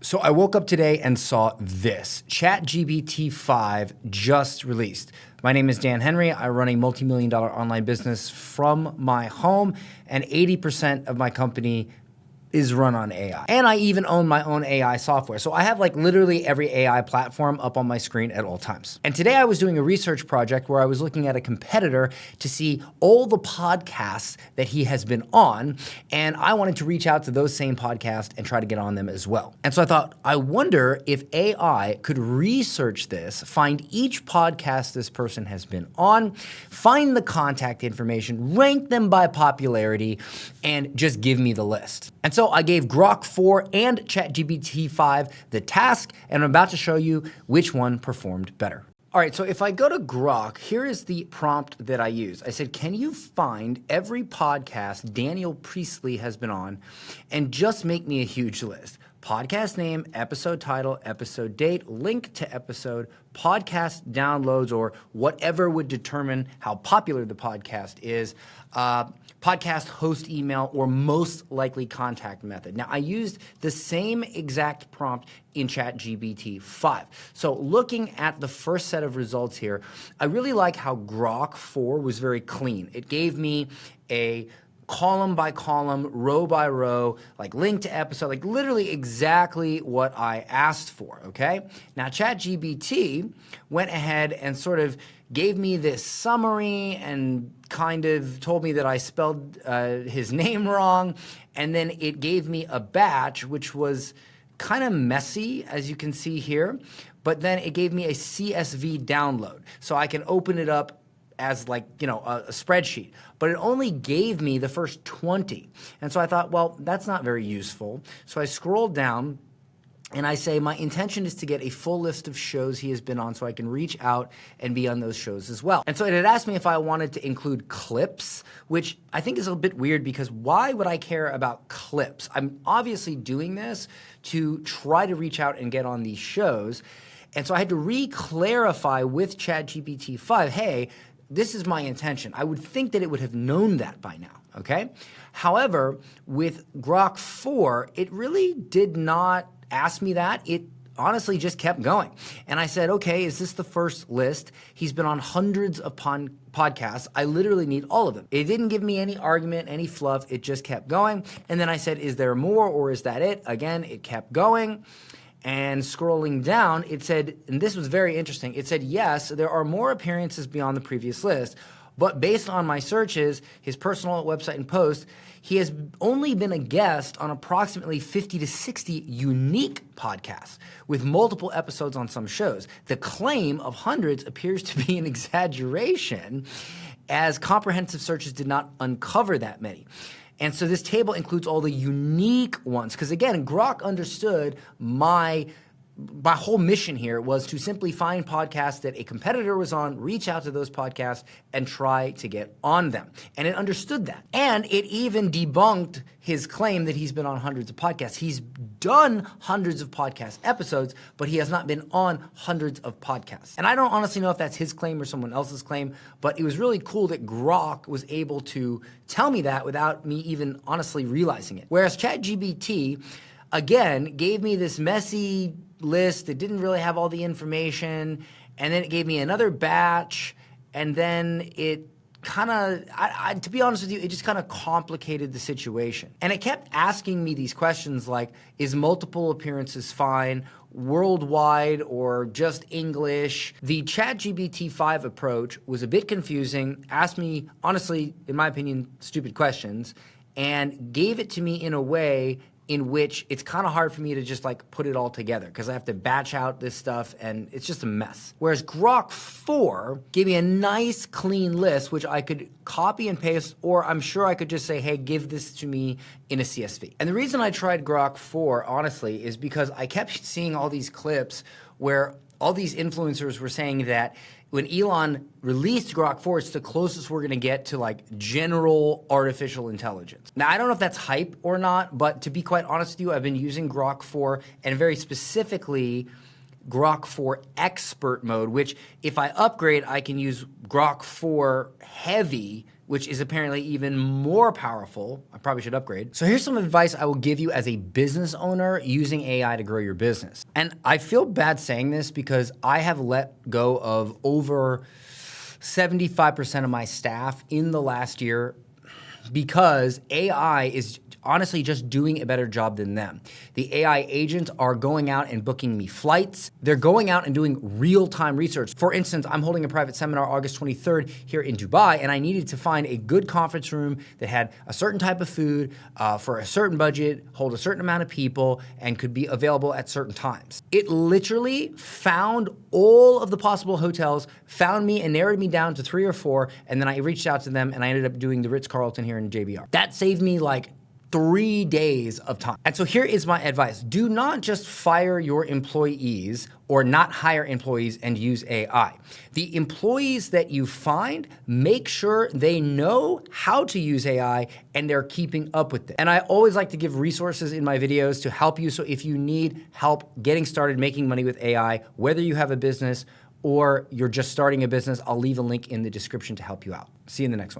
So I woke up today and saw this. ChatGPT-5 just released. My name is Dan Henry. I run a multi-million-dollar online business from my home, and 80% of my company is run on AI. And I even own my own AI software. So I have like literally every AI platform up on my screen at all times. And today I was doing a research project where I was looking at a competitor to see all the podcasts that he has been on. And I wanted to reach out to those same podcasts and try to get on them as well. And so I thought, I wonder if AI could research this, find each podcast this person has been on, find the contact information, rank them by popularity, and just give me the list. And so I gave Grok 4 and ChatGPT-5 the task, and I'm about to show you which one performed better. All right, so if I go to Grok, here is the prompt that I used. I said, can you find every podcast Daniel Priestley has been on and just make me a huge list? Podcast name, episode title, episode date, link to episode, podcast downloads, or whatever would determine how popular the podcast is, podcast host email, or most likely contact method. Now, I used the same exact prompt in ChatGPT-5. So looking at the first set of results here, I really like how Grok 4 was very clean. It gave me a column by column, row by row, like link to episode, like literally exactly what I asked for, okay? Now ChatGPT went ahead and sort of gave me this summary and kind of told me that I spelled his name wrong, and then it gave me a batch which was kind of messy, as you can see here, but then it gave me a CSV download. So I can open it up as like, you know, a spreadsheet, but it only gave me the first 20. And so I thought, well, that's not very useful. So I scrolled down and I say, my intention is to get a full list of shows he has been on so I can reach out and be on those shows as well. And so it had asked me if I wanted to include clips, which I think is a bit weird because why would I care about clips? I'm obviously doing this to try to reach out and get on these shows. And so I had to re-clarify with ChatGPT-5, hey, this is my intention. I would think that it would have known that by now, okay? However, with Grok 4, it really did not ask me that. It honestly just kept going. And I said, okay, is this the first list? He's been on hundreds of podcasts. I literally need all of them. It didn't give me any argument, any fluff. It just kept going. And then I said, is there more or is that it? Again, it kept going. And scrolling down, it said, and this was very interesting, it said, yes, there are more appearances beyond the previous list, but based on my searches, his personal website and post, he has only been a guest on approximately 50 to 60 unique podcasts with multiple episodes on some shows. The claim of hundreds appears to be an exaggeration as comprehensive searches did not uncover that many. And so this table includes all the unique ones, because again, Grok understood my whole mission here was to simply find podcasts that a competitor was on, reach out to those podcasts, and try to get on them. And it understood that. And it even debunked his claim that he's been on hundreds of podcasts. He's done hundreds of podcast episodes, but he has not been on hundreds of podcasts. And I don't honestly know if that's his claim or someone else's claim, but it was really cool that Grok was able to tell me that without me even honestly realizing it. Whereas ChatGPT, again, gave me this messy list. It didn't really have all the information. And then it gave me another batch. And then it kind of, to be honest with you, it just kind of complicated the situation. And it kept asking me these questions like, is multiple appearances fine, worldwide, or just English? The ChatGPT-5 approach was a bit confusing, asked me, honestly, in my opinion, stupid questions, and gave it to me in a way in which it's kind of hard for me to just like put it all together because I have to batch out this stuff and it's just a mess. Whereas Grok 4 gave me a nice clean list which I could copy and paste, or I'm sure I could just say, hey, give this to me in a CSV. And the reason I tried Grok 4, honestly, is because I kept seeing all these clips where all these influencers were saying that when Elon released Grok 4, it's the closest we're gonna get to like general artificial intelligence. Now, I don't know if that's hype or not, but to be quite honest with you, I've been using Grok 4 and very specifically Grok 4 expert mode, which if I upgrade, I can use Grok 4 heavy which is apparently even more powerful. I probably should upgrade. So here's some advice I will give you as a business owner using AI to grow your business. And I feel bad saying this because I have let go of over 75% of my staff in the last year because AI is honestly just doing a better job than them. The AI agents are going out and booking me flights. They're going out and doing real-time research. For instance, I'm holding a private seminar August 23rd here in Dubai, and I needed to find a good conference room that had a certain type of food for a certain budget, hold a certain amount of people, and could be available at certain times. It literally found all of the possible hotels, found me and narrowed me down to 3 or 4, and then I reached out to them and I ended up doing the Ritz-Carlton here in JBR. That saved me like 3 days of time. And so here is my advice. Do not just fire your employees or not hire employees and use AI. The employees that you find, make sure they know how to use AI and they're keeping up with it. And I always like to give resources in my videos to help you. So if you need help getting started making money with AI, whether you have a business or you're just starting a business, I'll leave a link in the description to help you out. See you in the next one.